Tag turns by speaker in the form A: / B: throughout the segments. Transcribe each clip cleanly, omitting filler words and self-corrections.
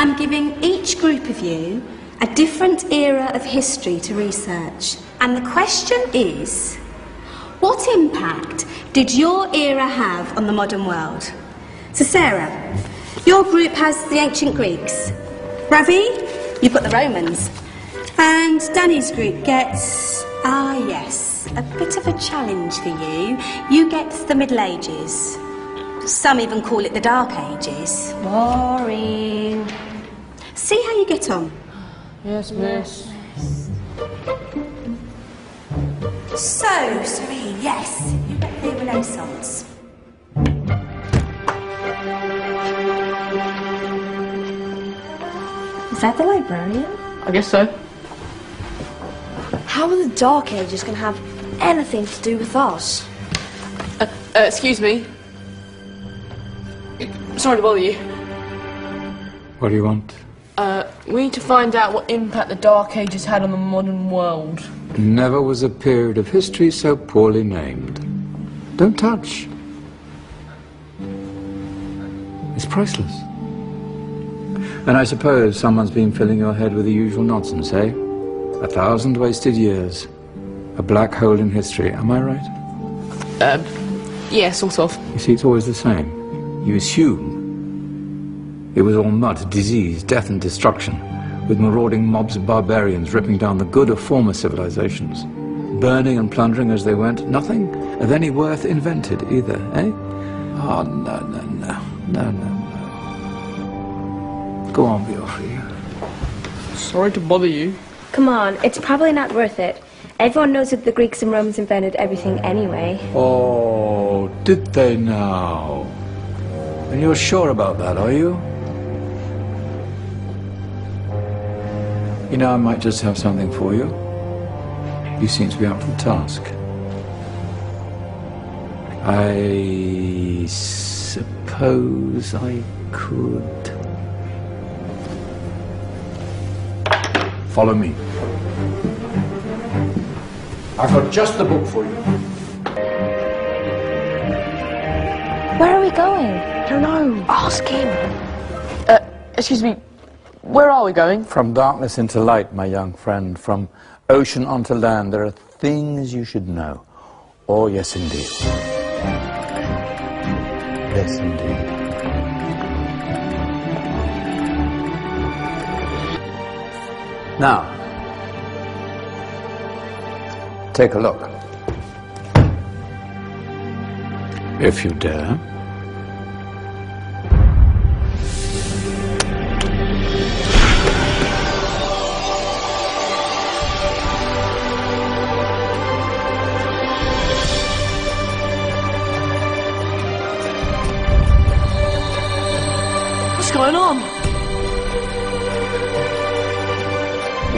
A: I'm giving each group of you a different era of history to research. And the question is, what impact did your era have on the modern world? So Sarah, your group has the ancient Greeks. Ravi, you've got the Romans. And Danny's group gets, yes, a bit of a challenge for you. You get the Middle Ages. Some even call it the Dark Ages. Boring. See how you get on.
B: Yes, miss.
A: So, Serene, yes, you get the Renaissance.
C: Is that the librarian?
B: I guess so.
C: How are the Dark Ages going to have anything to do with us?
B: Excuse me. Sorry to bother you.
D: What do you want?
B: We need to find out what impact the Dark Ages had on the modern world.
D: Never was a period of history so poorly named. Don't touch. It's priceless. And I suppose someone's been filling your head with the usual nonsense, eh? 1,000 wasted years. A black hole in history, am I right?
B: Yeah, sort of.
D: You see, it's always the same. You assume it was all mud, disease, death and destruction, with marauding mobs of barbarians ripping down the good of former civilizations, burning and plundering as they went. Nothing of any worth invented either, eh? Oh, no. Go on, Biofri.
B: Sorry to bother you.
C: Come on, it's probably not worth it. Everyone knows that the Greeks and Romans invented everything anyway.
D: Oh, did they now? And you're sure about that, are you? You know, I might just have something for you. You seem to be up for the task. I suppose I could. Follow me. I've got just the book for you.
C: Where are we going? I don't know. Ask him.
B: Excuse me. Where are we going?
D: From darkness into light, my young friend. From ocean onto land. There are things you should know. Oh, yes, indeed. Yes, indeed. Now, take a look. If you dare.
B: What's going on?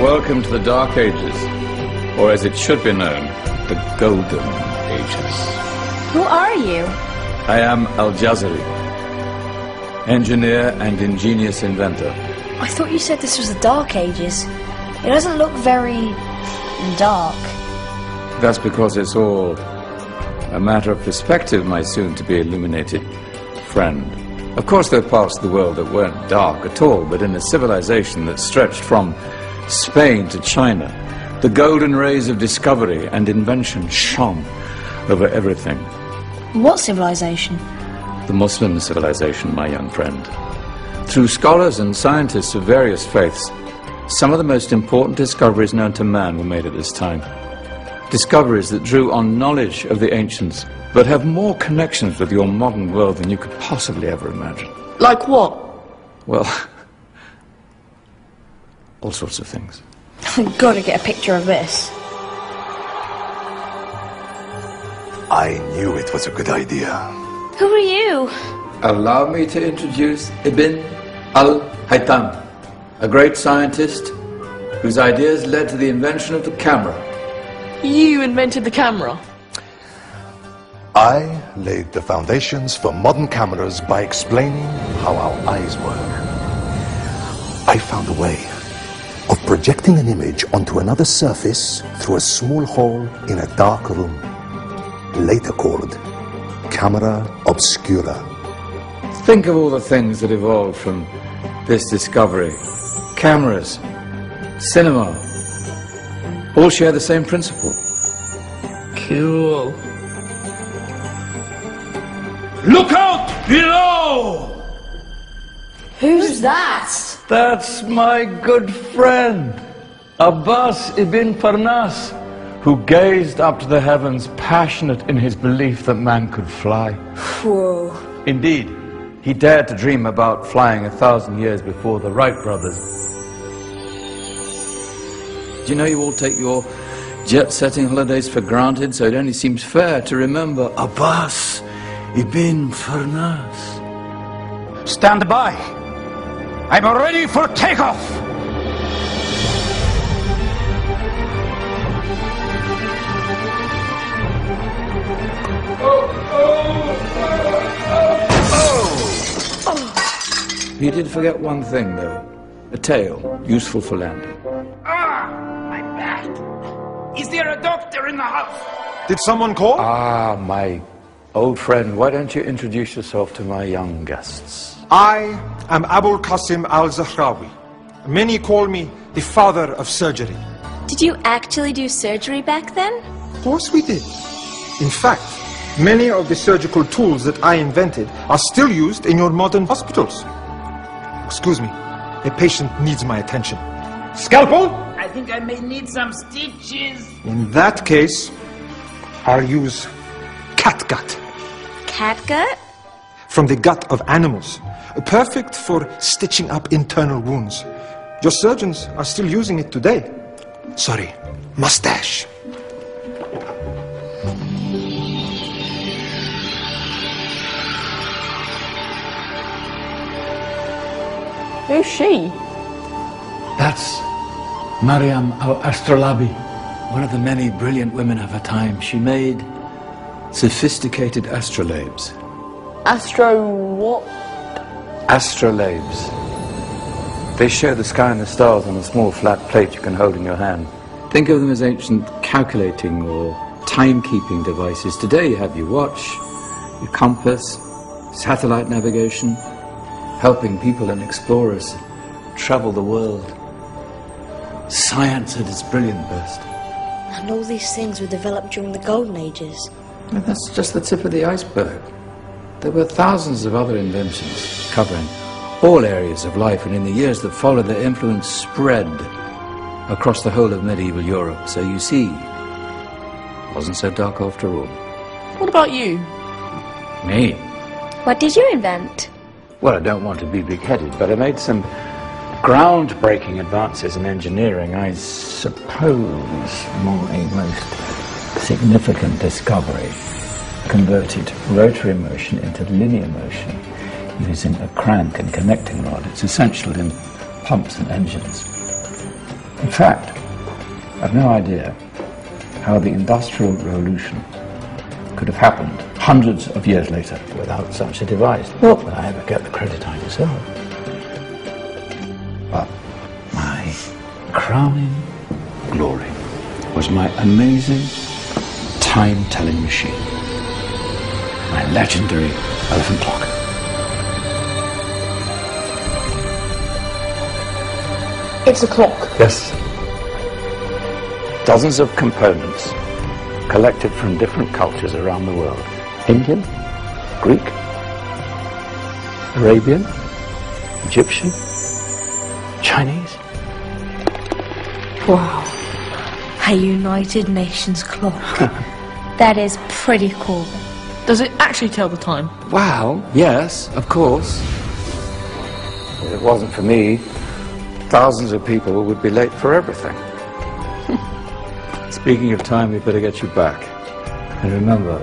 D: Welcome to the Dark Ages, or as it should be known, the Golden Ages.
C: Who are you?
D: I am Al-Jazari, engineer and ingenious inventor.
C: I thought you said this was the Dark Ages. It doesn't look very dark.
D: That's because it's all a matter of perspective, my soon-to-be illuminated friend. Of course, there are parts of the world that weren't dark at all, but in a civilization that stretched from Spain to China, the golden rays of discovery and invention shone over everything.
C: What civilization?
D: The Muslim civilization, my young friend. Through scholars and scientists of various faiths, some of the most important discoveries known to man were made at this time. Discoveries that drew on knowledge of the ancients, but have more connections with your modern world than you could possibly ever imagine.
B: Like what?
D: Well, all sorts of things.
C: I've got to get a picture of this.
E: I knew it was a good idea.
C: Who are you?
D: Allow me to introduce Ibn al-Haytham, a great scientist whose ideas led to the invention of the camera.
B: You invented the camera?
E: I laid the foundations for modern cameras by explaining how our eyes work. I found a way of projecting an image onto another surface through a small hole in a dark room, later called camera obscura.
D: Think of all the things that evolved from this discovery. Cameras, cinema, all share the same principle.
B: Cool.
F: Look out below!
C: Who's that?
D: That's my good friend, Abbas ibn Farnas, who gazed up to the heavens, passionate in his belief that man could fly.
C: Whoa.
D: Indeed, he dared to dream about flying 1,000 years before the Wright brothers. Do you know you all take your jet-setting holidays for granted, so it only seems fair to remember Abbas ibn Farnas.
F: Stand by. I'm ready for takeoff.
D: You did forget one thing, though. A tail, useful for landing.
F: My back. Is there a doctor in the house?
E: Did someone call?
D: Ah, my old friend, why don't you introduce yourself to my young guests?
G: I am Abul Qasim al-Zahrawi. Many call me the father of surgery.
H: Did you actually do surgery back then?
G: Of course we did. In fact, many of the surgical tools that I invented are still used in your modern hospitals. Excuse me, a patient needs my attention. Scalpel?
F: I think I may need some stitches.
G: In that case, I'll use catgut.
H: Catgut?
G: From the gut of animals. Perfect for stitching up internal wounds. Your surgeons are still using it today. Sorry, mustache.
B: Who's she?
D: That's Maryam al-Astrolabi, one of the many brilliant women of her time. She made sophisticated astrolabes.
B: Astro what?
D: Astrolabes. They show the sky and the stars on a small flat plate you can hold in your hand. Think of them as ancient calculating or timekeeping devices. Today you have your watch, your compass, satellite navigation, helping people and explorers travel the world. Science at its brilliant best.
C: And all these things were developed during the Golden Ages.
D: And that's just the tip of the iceberg. There were thousands of other inventions covering all areas of life, and in the years that followed, their influence spread across the whole of medieval Europe. So you see, it wasn't so dark after all.
B: What about you?
D: Me?
H: What did you invent?
D: Well, I don't want to be big-headed, but I made some groundbreaking advances in engineering. I suppose my most significant discovery converted rotary motion into linear motion using a crank and connecting rod. It's essential in pumps and engines. In fact, I've no idea how the Industrial Revolution could have happened hundreds of years later without such a device. Not that I ever get the credit I deserve. But my crowning glory was my amazing time-telling machine. My legendary elephant clock.
B: It's a clock.
D: Yes. Dozens of components collected from different cultures around the world. Indian, Greek, Arabian, Egyptian, Chinese.
C: Wow. A United Nations clock.
H: That is pretty cool.
B: Does it actually tell the time?
D: Well, yes, of course. If it wasn't for me, thousands of people would be late for everything. Speaking of time, we better get you back. And remember,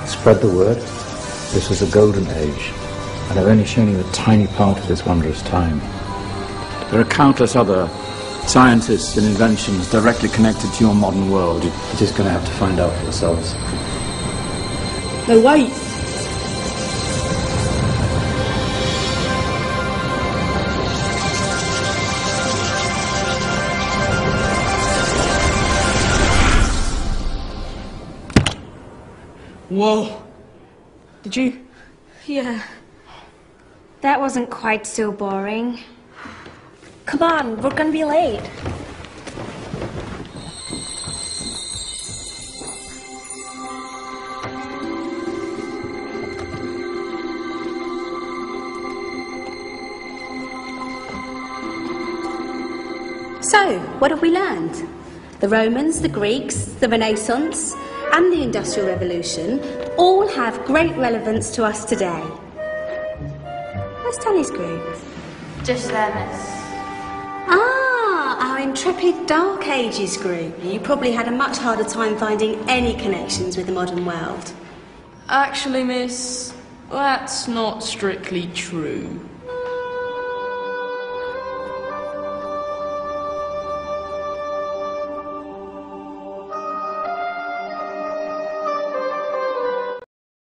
D: spread the word. This was a golden age, and I've only shown you a tiny part of this wondrous time. There are countless other scientists and inventions directly connected to your modern world. You're just going to have to find out for yourselves.
B: No, wait. Whoa. Did you?
A: Yeah. That wasn't quite so boring.
C: Come on, we're gonna be late.
A: So, what have we learned? The Romans, the Greeks, the Renaissance, and the Industrial Revolution all have great relevance to us today. Where's Danny's group?
H: Just there, miss.
A: Ah, our intrepid Dark Ages group. You probably had a much harder time finding any connections with the modern world.
B: Actually, miss, that's not strictly true.